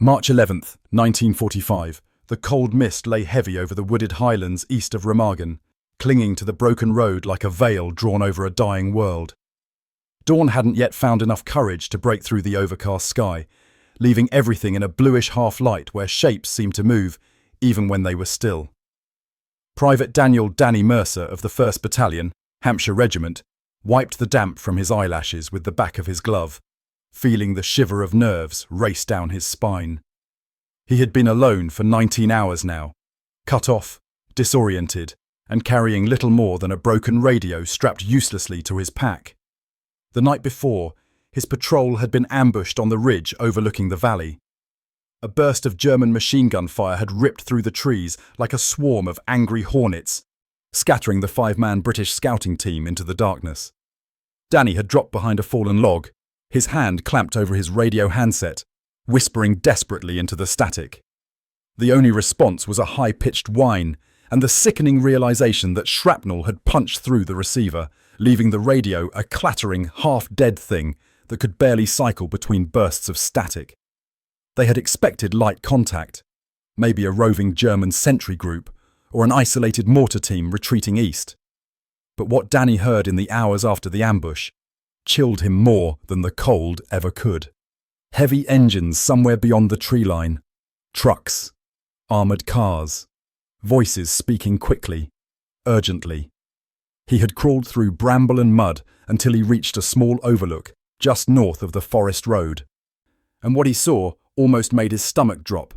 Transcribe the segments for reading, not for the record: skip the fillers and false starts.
March 11th, 1945. The cold mist lay heavy over the wooded highlands east of Remagen, clinging to the broken road like a veil drawn over a dying world. Dawn hadn't yet found enough courage to break through the overcast sky, leaving everything in a bluish half-light where shapes seemed to move, even when they were still. Private Daniel Mercer of the 1st Battalion, Hampshire Regiment, wiped the damp from his eyelashes with the back of his glove, feeling the shiver of nerves race down his spine. He had been alone for 19 hours now, cut off, disoriented, and carrying little more than a broken radio strapped uselessly to his pack. The night before, his patrol had been ambushed on the ridge overlooking the valley. A burst of German machine gun fire had ripped through the trees like a swarm of angry hornets, scattering the 5-man British scouting team into the darkness. Danny had dropped behind a fallen log, his hand clamped over his radio handset, whispering desperately into the static. The only response was a high-pitched whine and the sickening realization that shrapnel had punched through the receiver, leaving the radio a clattering, half-dead thing that could barely cycle between bursts of static. They had expected light contact, maybe a roving German sentry group or an isolated mortar team retreating east. But what Danny heard in the hours after the ambush chilled him more than the cold ever could. Heavy engines somewhere beyond the tree line, trucks, armoured cars, voices speaking quickly, urgently. He had crawled through bramble and mud until he reached a small overlook just north of the forest road. And what he saw almost made his stomach drop.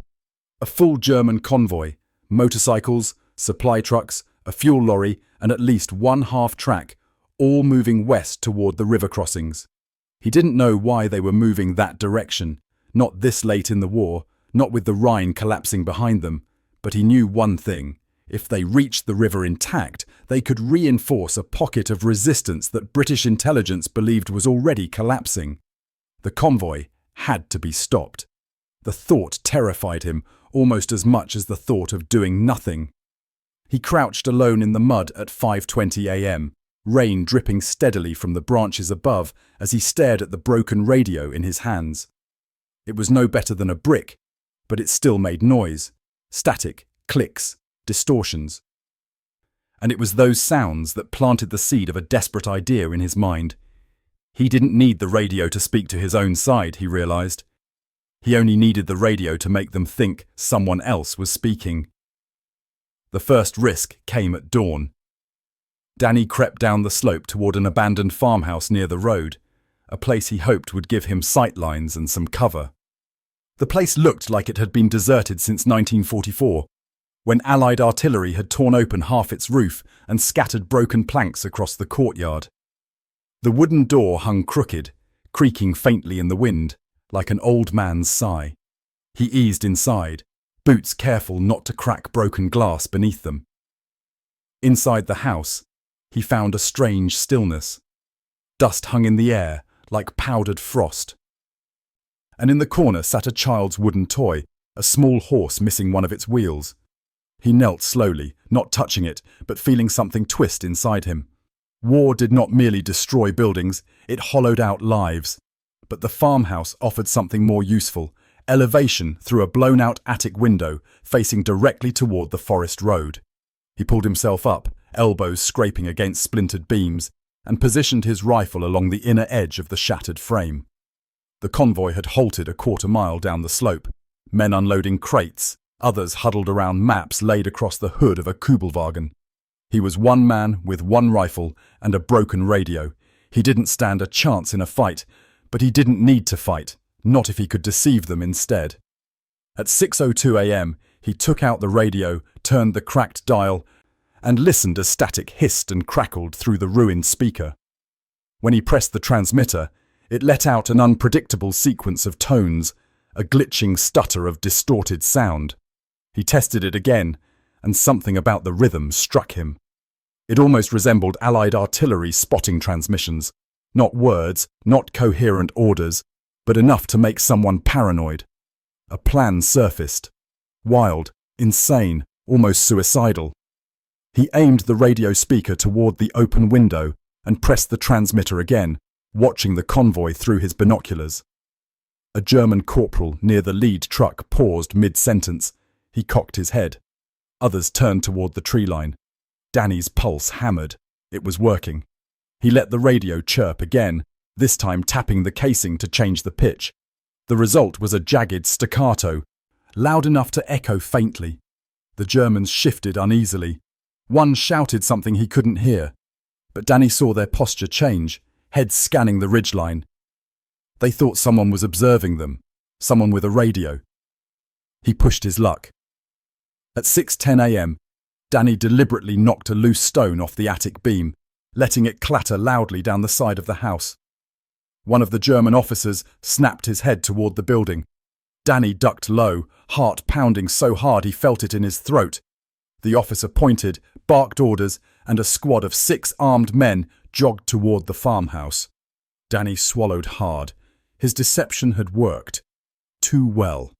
A full German convoy, motorcycles, supply trucks, a fuel lorry, and at least one half-track, all moving west toward the river crossings. He didn't know why they were moving that direction, not this late in the war, not with the Rhine collapsing behind them, but he knew one thing. If they reached the river intact, they could reinforce a pocket of resistance that British intelligence believed was already collapsing. The convoy had to be stopped. The thought terrified him almost as much as the thought of doing nothing. He crouched alone in the mud at 5:20 a.m., rain dripping steadily from the branches above as he stared at the broken radio in his hands. It was no better than a brick, but it still made noise. Static, clicks, distortions. And it was those sounds that planted the seed of a desperate idea in his mind. He didn't need the radio to speak to his own side, he realized. He only needed the radio to make them think someone else was speaking. The first risk came at dawn. Danny crept down the slope toward an abandoned farmhouse near the road, a place he hoped would give him sightlines and some cover. The place looked like it had been deserted since 1944, when Allied artillery had torn open half its roof and scattered broken planks across the courtyard. The wooden door hung crooked, creaking faintly in the wind, like an old man's sigh. He eased inside, boots careful not to crack broken glass beneath them. Inside the house, he found a strange stillness. Dust hung in the air like powdered frost. And in the corner sat a child's wooden toy, a small horse missing one of its wheels. He knelt slowly, not touching it, but feeling something twist inside him. War did not merely destroy buildings, it hollowed out lives. But the farmhouse offered something more useful, elevation through a blown-out attic window facing directly toward the forest road. He pulled himself up, elbows scraping against splintered beams, and positioned his rifle along the inner edge of the shattered frame. The convoy had halted a quarter-mile down the slope, men unloading crates, others huddled around maps laid across the hood of a Kubelwagen. He was one man with one rifle and a broken radio. He didn't stand a chance in a fight, but he didn't need to fight, not if he could deceive them instead. At 6:02 a.m., he took out the radio, turned the cracked dial, and listened as static hissed and crackled through the ruined speaker. When he pressed the transmitter, it let out an unpredictable sequence of tones, a glitching stutter of distorted sound. He tested it again, and something about the rhythm struck him. It almost resembled Allied artillery spotting transmissions, not words, not coherent orders, but enough to make someone paranoid. A plan surfaced. Wild, insane, almost suicidal. He aimed the radio speaker toward the open window and pressed the transmitter again, watching the convoy through his binoculars. A German corporal near the lead truck paused mid-sentence. He cocked his head. Others turned toward the tree line. Danny's pulse hammered. It was working. He let the radio chirp again, this time tapping the casing to change the pitch. The result was a jagged staccato, loud enough to echo faintly. The Germans shifted uneasily. One shouted something he couldn't hear, but Danny saw their posture change, heads scanning the ridgeline. They thought someone was observing them, someone with a radio. He pushed his luck. At 6:10 a.m., Danny deliberately knocked a loose stone off the attic beam, letting it clatter loudly down the side of the house. One of the German officers snapped his head toward the building. Danny ducked low, heart pounding so hard he felt it in his throat. The officer pointed, barked orders, and a squad of 6 armed men jogged toward the farmhouse. Danny swallowed hard. His deception had worked. Too well.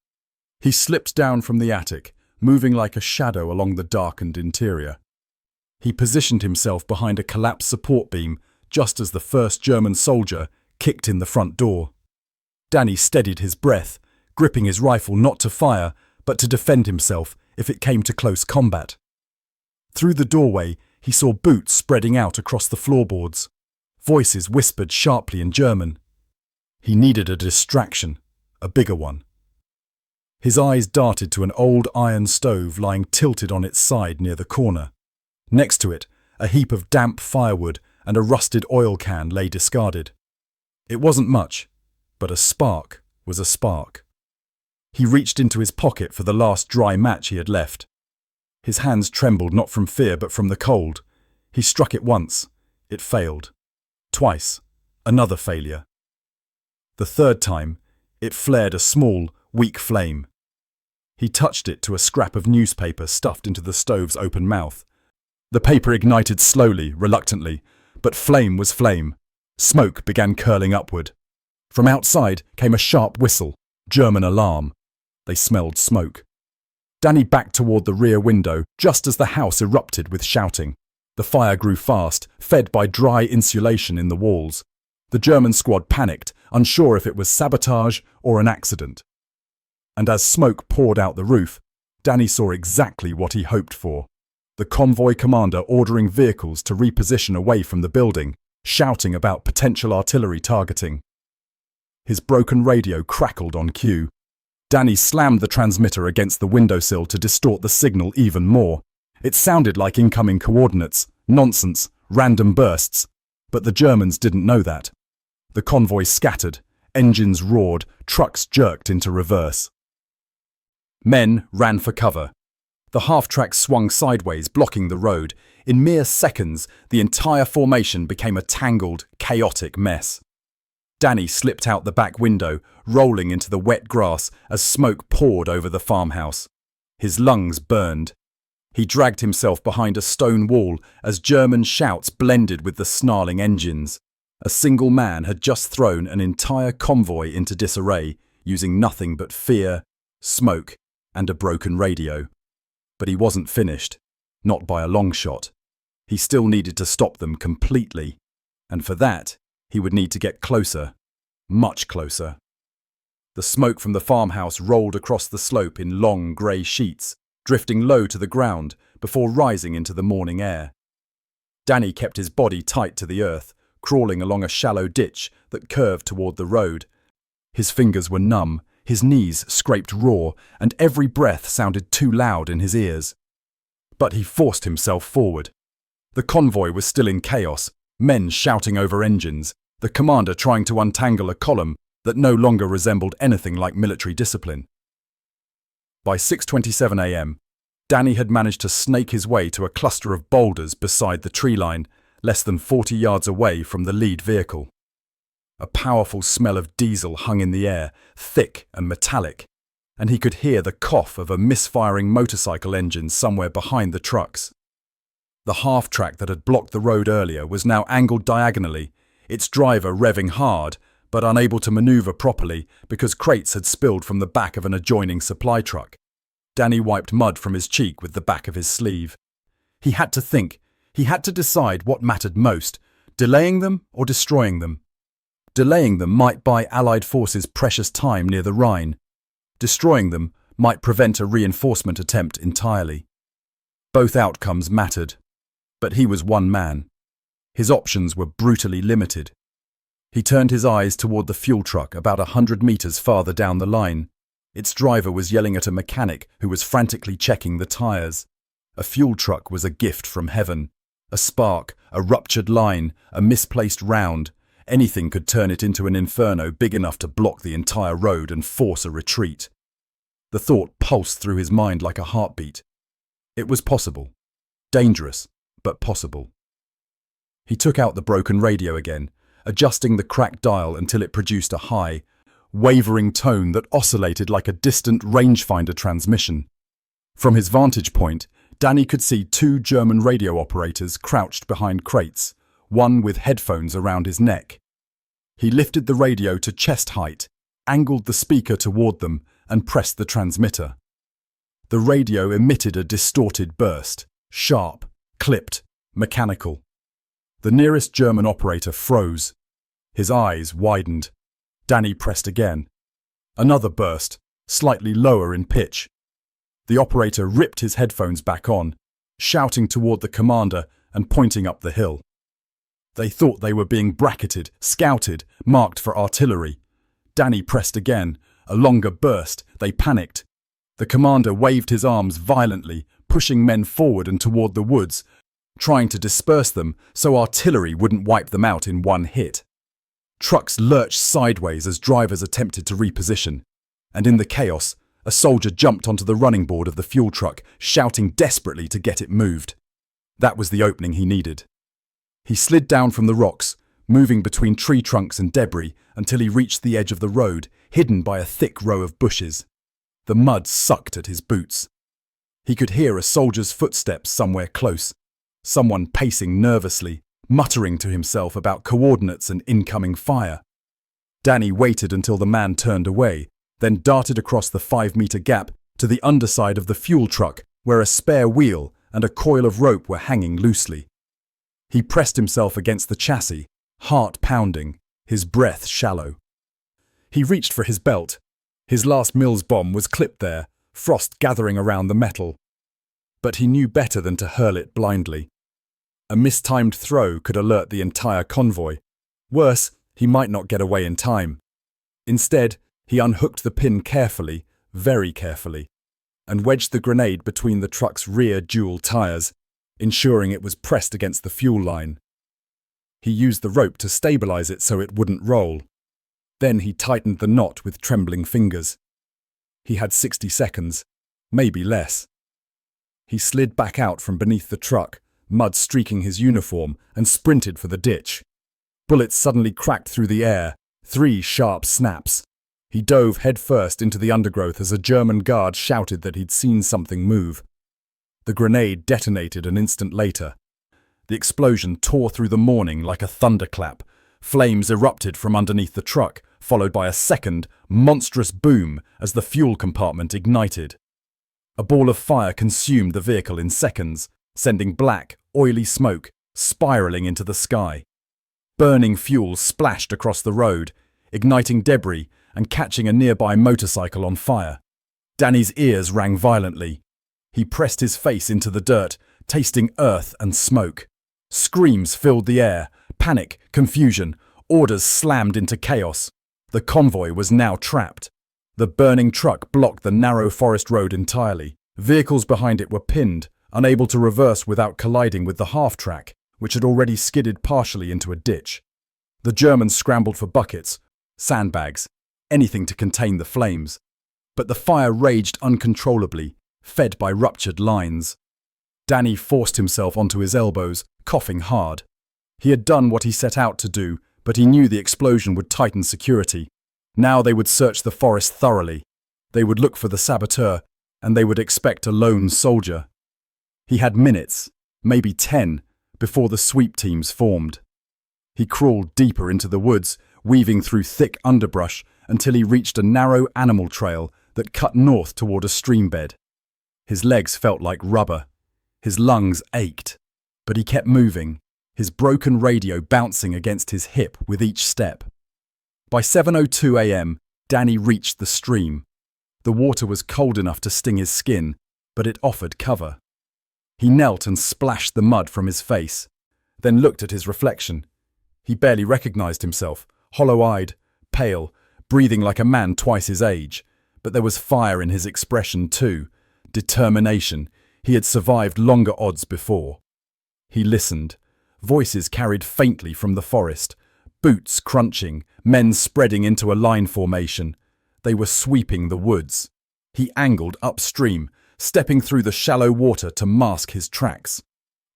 He slipped down from the attic, moving like a shadow along the darkened interior. He positioned himself behind a collapsed support beam just as the first German soldier kicked in the front door. Danny steadied his breath, gripping his rifle not to fire, but to defend himself if it came to close combat. Through the doorway, he saw boots spreading out across the floorboards. Voices whispered sharply in German. He needed a distraction, a bigger one. His eyes darted to an old iron stove lying tilted on its side near the corner. Next to it, a heap of damp firewood and a rusted oil can lay discarded. It wasn't much, but a spark was a spark. He reached into his pocket for the last dry match he had left. His hands trembled not from fear but from the cold. He struck it once. It failed. Twice. Another failure. The third time, it flared a small, weak flame. He touched it to a scrap of newspaper stuffed into the stove's open mouth. The paper ignited slowly, reluctantly, but flame was flame. Smoke began curling upward. From outside came a sharp whistle, German alarm. They smelled smoke. Danny backed toward the rear window just as the house erupted with shouting. The fire grew fast, fed by dry insulation in the walls. The German squad panicked, unsure if it was sabotage or an accident. And as smoke poured out the roof, Danny saw exactly what he hoped for. The convoy commander ordering vehicles to reposition away from the building, shouting about potential artillery targeting. His broken radio crackled on cue. Danny slammed the transmitter against the windowsill to distort the signal even more. It sounded like incoming coordinates, nonsense, random bursts. But the Germans didn't know that. The convoy scattered, engines roared, trucks jerked into reverse. Men ran for cover. The half-track swung sideways, blocking the road. In mere seconds, the entire formation became a tangled, chaotic mess. Danny slipped out the back window, rolling into the wet grass as smoke poured over the farmhouse. His lungs burned. He dragged himself behind a stone wall as German shouts blended with the snarling engines. A single man had just thrown an entire convoy into disarray, using nothing but fear, smoke, and a broken radio. But he wasn't finished, not by a long shot. He still needed to stop them completely, and for that, he would need to get closer, much closer. The smoke from the farmhouse rolled across the slope in long grey sheets, drifting low to the ground before rising into the morning air. Danny kept his body tight to the earth, crawling along a shallow ditch that curved toward the road. His fingers were numb, his knees scraped raw, and every breath sounded too loud in his ears. But he forced himself forward. The convoy was still in chaos, men shouting over engines, the commander trying to untangle a column that no longer resembled anything like military discipline. By 6:27 a.m., Danny had managed to snake his way to a cluster of boulders beside the tree line, less than 40 yards away from the lead vehicle. A powerful smell of diesel hung in the air, thick and metallic, and he could hear the cough of a misfiring motorcycle engine somewhere behind the trucks. The half-track that had blocked the road earlier was now angled diagonally, its driver revving hard, but unable to maneuver properly because crates had spilled from the back of an adjoining supply truck. Danny wiped mud from his cheek with the back of his sleeve. He had to think. He had to decide what mattered most, delaying them or destroying them. Delaying them might buy Allied forces precious time near the Rhine. Destroying them might prevent a reinforcement attempt entirely. Both outcomes mattered, but he was one man. His options were brutally limited. He turned his eyes toward the fuel truck about 100 meters farther down the line. Its driver was yelling at a mechanic who was frantically checking the tires. A fuel truck was a gift from heaven. A spark, a ruptured line, a misplaced round. Anything could turn it into an inferno big enough to block the entire road and force a retreat. The thought pulsed through his mind like a heartbeat. It was possible. Dangerous, but possible. He took out the broken radio again, adjusting the cracked dial until it produced a high, wavering tone that oscillated like a distant rangefinder transmission. From his vantage point, Danny could see two German radio operators crouched behind crates, one with headphones around his neck. He lifted the radio to chest height, angled the speaker toward them, and pressed the transmitter. The radio emitted a distorted burst, sharp, clipped, mechanical. The nearest German operator froze. His eyes widened. Danny pressed again. Another burst, slightly lower in pitch. The operator ripped his headphones back on, shouting toward the commander and pointing up the hill. They thought they were being bracketed, scouted, marked for artillery. Danny pressed again. A longer burst. They panicked. The commander waved his arms violently, pushing men forward and toward the woods, trying to disperse them so artillery wouldn't wipe them out in one hit. Trucks lurched sideways as drivers attempted to reposition, and in the chaos, a soldier jumped onto the running board of the fuel truck, shouting desperately to get it moved. That was the opening he needed. He slid down from the rocks, moving between tree trunks and debris until he reached the edge of the road, hidden by a thick row of bushes. The mud sucked at his boots. He could hear a soldier's footsteps somewhere close, someone pacing nervously, muttering to himself about coordinates and incoming fire. Danny waited until the man turned away, then darted across the 5-meter gap to the underside of the fuel truck where a spare wheel and a coil of rope were hanging loosely. He pressed himself against the chassis, heart pounding, his breath shallow. He reached for his belt. His last Mills bomb was clipped there, frost gathering around the metal. But he knew better than to hurl it blindly. A mistimed throw could alert the entire convoy. Worse, he might not get away in time. Instead, he unhooked the pin carefully, very carefully, and wedged the grenade between the truck's rear dual tires, ensuring it was pressed against the fuel line. He used the rope to stabilize it so it wouldn't roll. Then he tightened the knot with trembling fingers. He had 60 seconds, maybe less. He slid back out from beneath the truck, mud streaking his uniform, and sprinted for the ditch. Bullets suddenly cracked through the air, 3 sharp snaps. He dove headfirst into the undergrowth as a German guard shouted that he'd seen something move. The grenade detonated an instant later. The explosion tore through the morning like a thunderclap. Flames erupted from underneath the truck, followed by a second, monstrous boom as the fuel compartment ignited. A ball of fire consumed the vehicle in seconds, sending black, oily smoke spiraling into the sky. Burning fuel splashed across the road, igniting debris and catching a nearby motorcycle on fire. Danny's ears rang violently. He pressed his face into the dirt, tasting earth and smoke. Screams filled the air, panic, confusion, orders slammed into chaos. The convoy was now trapped. The burning truck blocked the narrow forest road entirely. Vehicles behind it were pinned, unable to reverse without colliding with the half-track, which had already skidded partially into a ditch. The Germans scrambled for buckets, sandbags, anything to contain the flames. But the fire raged uncontrollably, fed by ruptured lines. Danny forced himself onto his elbows, coughing hard. He had done what he set out to do, but he knew the explosion would tighten security. Now they would search the forest thoroughly. They would look for the saboteur, and they would expect a lone soldier. He had minutes, maybe 10, before the sweep teams formed. He crawled deeper into the woods, weaving through thick underbrush until he reached a narrow animal trail that cut north toward a stream bed. His legs felt like rubber. His lungs ached. But he kept moving, his broken radio bouncing against his hip with each step. By 7:02 a.m., Danny reached the stream. The water was cold enough to sting his skin, but it offered cover. He knelt and splashed the mud from his face, then looked at his reflection. He barely recognized himself, hollow-eyed, pale, breathing like a man twice his age. But there was fire in his expression too, determination. He had survived longer odds before. He listened. Voices carried faintly from the forest, boots crunching, men spreading into a line formation. They were sweeping the woods. He angled upstream, stepping through the shallow water to mask his tracks.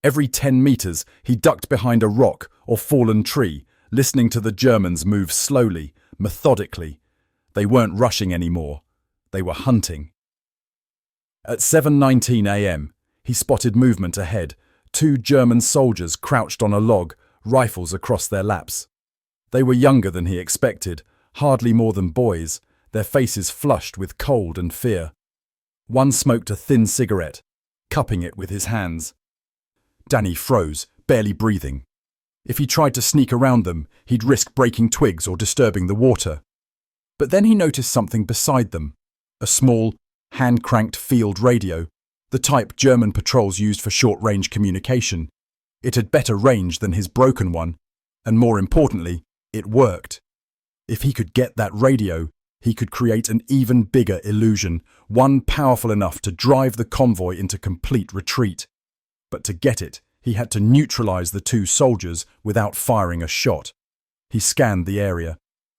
Every 10 meters, he ducked behind a rock or fallen tree, listening to the Germans move slowly, methodically. They weren't rushing anymore. They were hunting. At 7:19 a.m., he spotted movement ahead. 2 German soldiers crouched on a log, rifles across their laps. They were younger than he expected, hardly more than boys, their faces flushed with cold and fear. One smoked a thin cigarette, cupping it with his hands. Danny froze, barely breathing. If he tried to sneak around them, he'd risk breaking twigs or disturbing the water. But then he noticed something beside them, a small, hand-cranked field radio, the type German patrols used for short-range communication. It had better range than his broken one, and more importantly, it worked. If he could get that radio, he could create an even bigger illusion, one powerful enough to drive the convoy into complete retreat. But to get it, he had to neutralize the 2 soldiers without firing a shot. He scanned the area.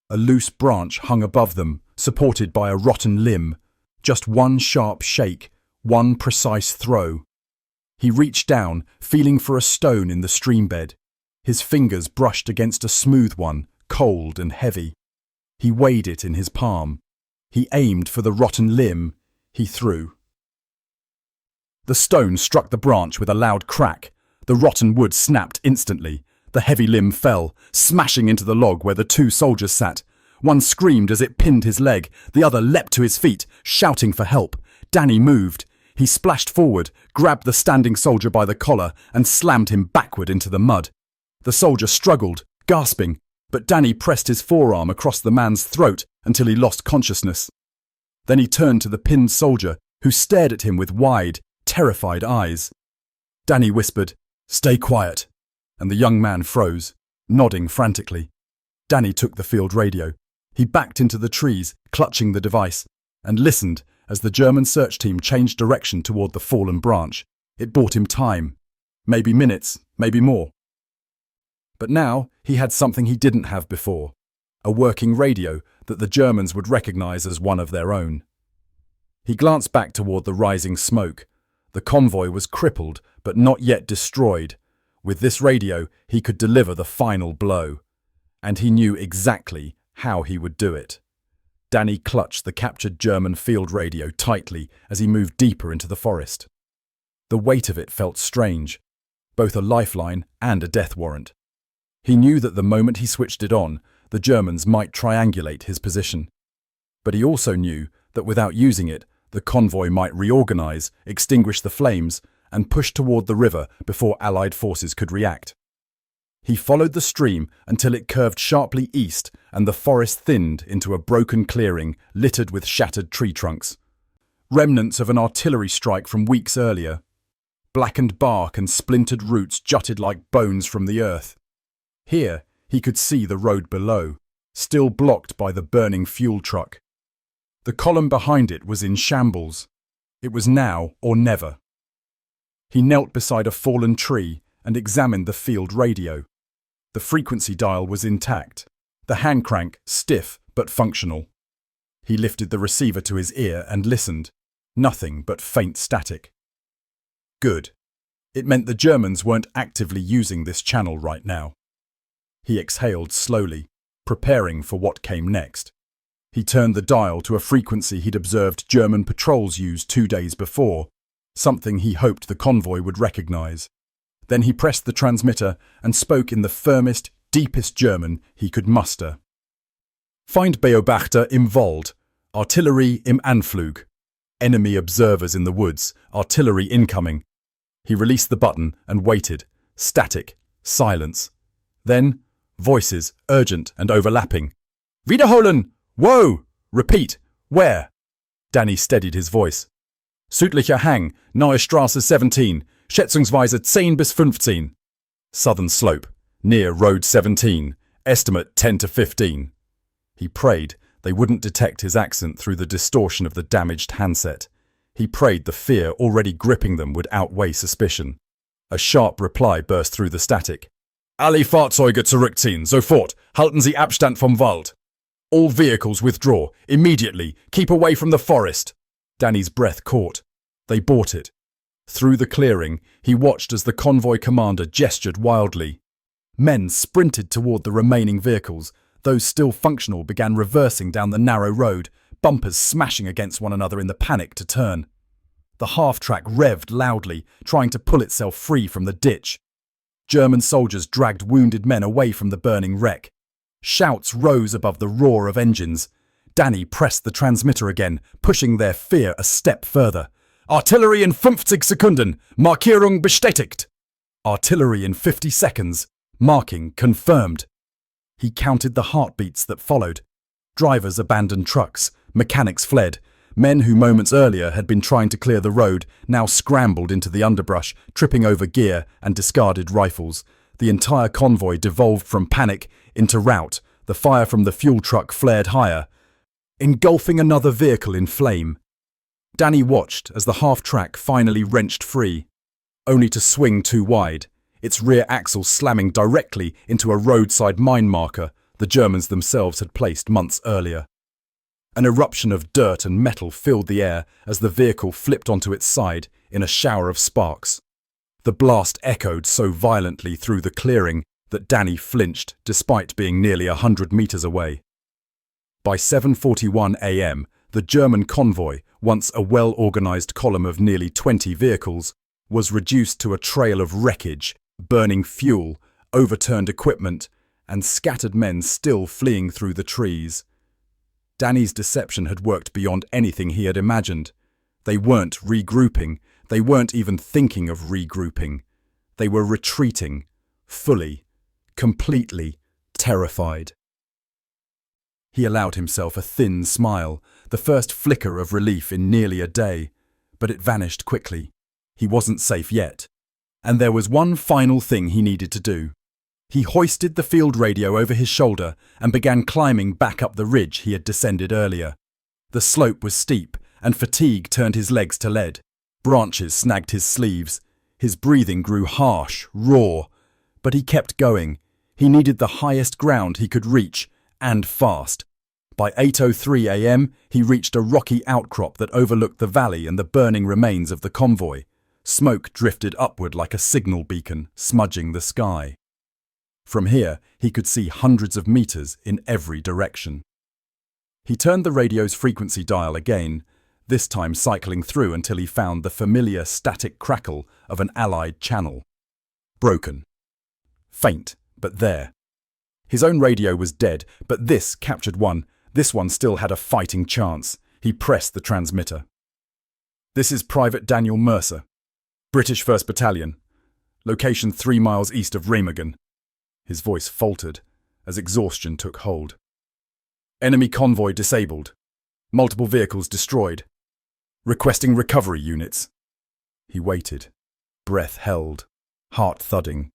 A loose branch hung above them, supported by a rotten limb. Just one sharp shake, one precise throw. He reached down, feeling for a stone in the stream bed. His fingers brushed against a smooth one, cold and heavy. He weighed it in his palm. He aimed for the rotten limb. He threw. The stone struck the branch with a loud crack. The rotten wood snapped instantly. The heavy limb fell, smashing into the log where the 2 soldiers sat. One screamed as it pinned his leg. The other leapt to his feet, shouting for help. Danny moved. He splashed forward, grabbed the standing soldier by the collar, and slammed him backward into the mud. The soldier struggled, gasping, but Danny pressed his forearm across the man's throat until he lost consciousness. Then he turned to the pinned soldier, who stared at him with wide, terrified eyes. Danny whispered, "Stay quiet," and the young man froze, nodding frantically. Danny took the field radio. He backed into the trees, clutching the device, and listened as the German search team changed direction toward the fallen branch. It bought him time. Maybe minutes, maybe more. But now he had something he didn't have before, a working radio that the Germans would recognize as one of their own. He glanced back toward the rising smoke. The convoy was crippled, but not yet destroyed. With this radio, he could deliver the final blow. And he knew exactly how he would do it. Danny clutched the captured German field radio tightly as he moved deeper into the forest. The weight of it felt strange, both a lifeline and a death warrant. He knew that the moment he switched it on, the Germans might triangulate his position. But he also knew that without using it, the convoy might reorganize, extinguish the flames, and push toward the river before Allied forces could react. He followed the stream until it curved sharply east and the forest thinned into a broken clearing littered with shattered tree trunks. Remnants of an artillery strike from weeks earlier. Blackened bark and splintered roots jutted like bones from the earth. Here, he could see the road below, still blocked by the burning fuel truck. The column behind it was in shambles. It was now or never. He knelt beside a fallen tree and examined the field radio. The frequency dial was intact, the hand crank stiff but functional. He lifted the receiver to his ear and listened. Nothing but faint static. Good. It meant the Germans weren't actively using this channel right now. He exhaled slowly, preparing for what came next. He turned the dial to a frequency he'd observed German patrols use 2 days before, something he hoped the convoy would recognize. Then he pressed the transmitter and spoke in the firmest, deepest German he could muster. Feindbeobachter im Wald, Artillerie im Anflug. Enemy observers in the woods, artillery incoming. He released the button and waited. Static, silence. Then, voices, urgent and overlapping. Wiederholen! Whoa! Repeat! Where? Danny steadied his voice. Südlicher Hang, Neue Straße 17, schätzungsweise 10 bis 15. Southern Slope, near Road 17, estimate 10 to 15. He prayed they wouldn't detect his accent through the distortion of the damaged handset. He prayed the fear already gripping them would outweigh suspicion. A sharp reply burst through the static. Alle Fahrzeuge zurückziehen, sofort, halten Sie Abstand vom Wald. All vehicles withdraw, immediately, keep away from the forest. Danny's breath caught. They bought it. Through the clearing, he watched as the convoy commander gestured wildly. Men sprinted toward the remaining vehicles. Those still functional began reversing down the narrow road, bumpers smashing against one another in the panic to turn. The half-track revved loudly, trying to pull itself free from the ditch. German soldiers dragged wounded men away from the burning wreck. Shouts rose above the roar of engines. Danny pressed the transmitter again, pushing their fear a step further. Artillery in 50 Sekunden. Markierung bestätigt. Artillery in 50 seconds. Marking confirmed. He counted the heartbeats that followed. Drivers abandoned trucks. Mechanics fled. Men who moments earlier had been trying to clear the road now scrambled into the underbrush, tripping over gear and discarded rifles. The entire convoy devolved from panic into rout. The fire from the fuel truck flared higher, engulfing another vehicle in flame. Danny watched as the half-track finally wrenched free, only to swing too wide, its rear axle slamming directly into a roadside mine marker the Germans themselves had placed months earlier. An eruption of dirt and metal filled the air as the vehicle flipped onto its side in a shower of sparks. The blast echoed so violently through the clearing that Danny flinched despite being nearly 100 meters away. By 7:41 a.m., the German convoy, once a well-organized column of nearly 20 vehicles, was reduced to a trail of wreckage, burning fuel, overturned equipment, and scattered men still fleeing through the trees. Danny's deception had worked beyond anything he had imagined. They weren't regrouping. They weren't even thinking of regrouping. They were retreating, fully, completely terrified. He allowed himself a thin smile, the first flicker of relief in nearly a day, but it vanished quickly. He wasn't safe yet. And there was one final thing he needed to do. He hoisted the field radio over his shoulder and began climbing back up the ridge he had descended earlier. The slope was steep, and fatigue turned his legs to lead. Branches snagged his sleeves. His breathing grew harsh, raw. But he kept going. He needed the highest ground he could reach, and fast. By 8:03 a.m., he reached a rocky outcrop that overlooked the valley and the burning remains of the convoy. Smoke drifted upward like a signal beacon, smudging the sky. From here, he could see hundreds of meters in every direction. He turned the radio's frequency dial again, this time cycling through until he found the familiar static crackle of an Allied channel. Broken. Faint, but there. His own radio was dead, but this captured one. This one still had a fighting chance. He pressed the transmitter. This is Private Daniel Mercer, British 1st Battalion. Location 3 miles east of Remagen. His voice faltered as exhaustion took hold. Enemy convoy disabled. Multiple vehicles destroyed. Requesting recovery units. He waited, breath held, heart thudding.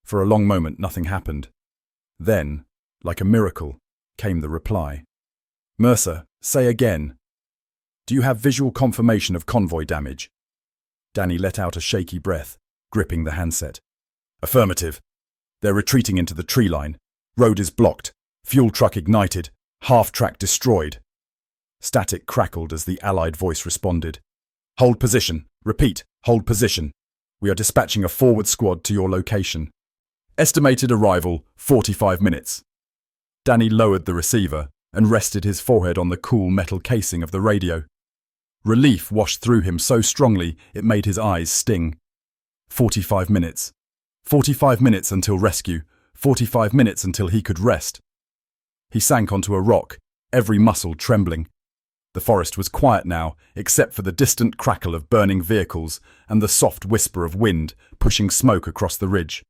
For a long moment nothing happened. Then, like a miracle, came the reply. Mercer, say again. Do you have visual confirmation of convoy damage? Danny let out a shaky breath, gripping the handset. Affirmative. They're retreating into the tree line. Road is blocked. Fuel truck ignited. Half-track destroyed. Static crackled as the Allied voice responded. Hold position. Repeat, hold position. We are dispatching a forward squad to your location. Estimated arrival, 45 minutes. Danny lowered the receiver and rested his forehead on the cool metal casing of the radio. Relief washed through him so strongly it made his eyes sting. 45 minutes. 45 minutes until rescue. 45 minutes until he could rest. He sank onto a rock, every muscle trembling. The forest was quiet now, except for the distant crackle of burning vehicles and the soft whisper of wind pushing smoke across the ridge.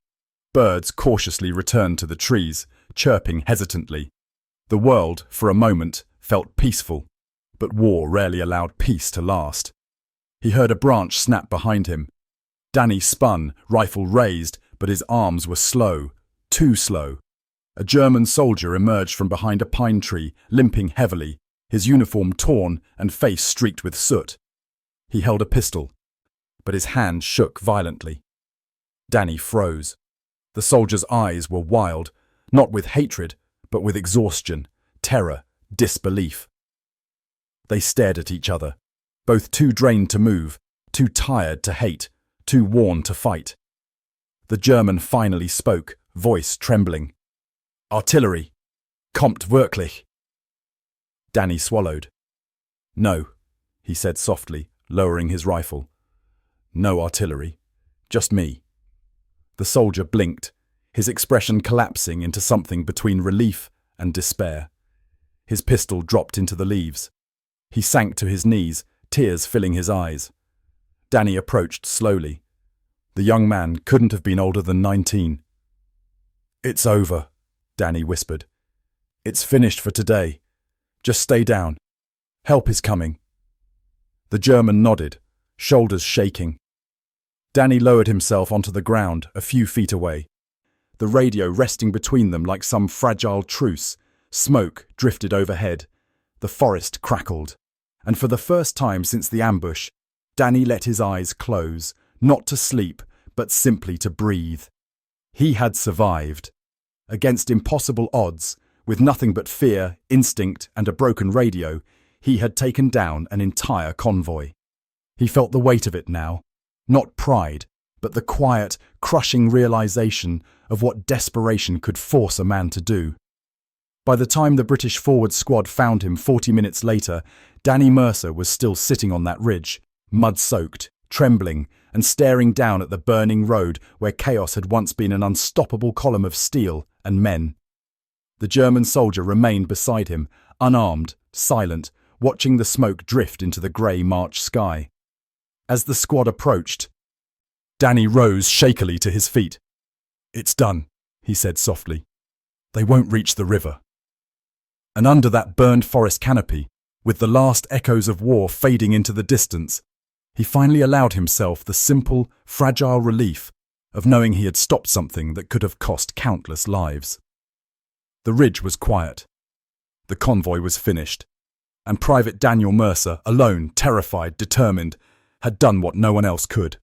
Birds cautiously returned to the trees, chirping hesitantly. The world, for a moment, felt peaceful, but war rarely allowed peace to last. He heard a branch snap behind him. Danny spun, rifle raised, but his arms were slow, too slow. A German soldier emerged from behind a pine tree, limping heavily, his uniform torn and face streaked with soot. He held a pistol, but his hand shook violently. Danny froze. The soldier's eyes were wild, not with hatred, but with exhaustion, terror, disbelief. They stared at each other, both too drained to move, too tired to hate, too worn to fight. The German finally spoke, voice trembling. "Artillery. Kommt wirklich." Danny swallowed. "No," he said softly, lowering his rifle. "No artillery. Just me." The soldier blinked, his expression collapsing into something between relief and despair. His pistol dropped into the leaves. He sank to his knees, tears filling his eyes. Danny approached slowly. The young man couldn't have been older than 19. "It's over," Danny whispered. "It's finished for today. Just stay down. Help is coming." The German nodded, shoulders shaking. Danny lowered himself onto the ground a few feet away. The radio resting between them like some fragile truce. Smoke drifted overhead. The forest crackled. And for the first time since the ambush, Danny let his eyes close, not to sleep, but simply to breathe. He had survived. Against impossible odds, with nothing but fear, instinct, and a broken radio, he had taken down an entire convoy. He felt the weight of it now. Not pride, but the quiet, crushing realization of what desperation could force a man to do. By the time the British forward squad found him 40 minutes later, Danny Mercer was still sitting on that ridge, mud-soaked, trembling, and staring down at the burning road where chaos had once been an unstoppable column of steel and men. The German soldier remained beside him, unarmed, silent, watching the smoke drift into the grey March sky. As the squad approached, Danny rose shakily to his feet. "It's done," he said softly. "They won't reach the river." And under that burned forest canopy, with the last echoes of war fading into the distance, he finally allowed himself the simple, fragile relief of knowing he had stopped something that could have cost countless lives. The ridge was quiet. The convoy was finished. And Private Daniel Mercer, alone, terrified, determined, had done what no one else could.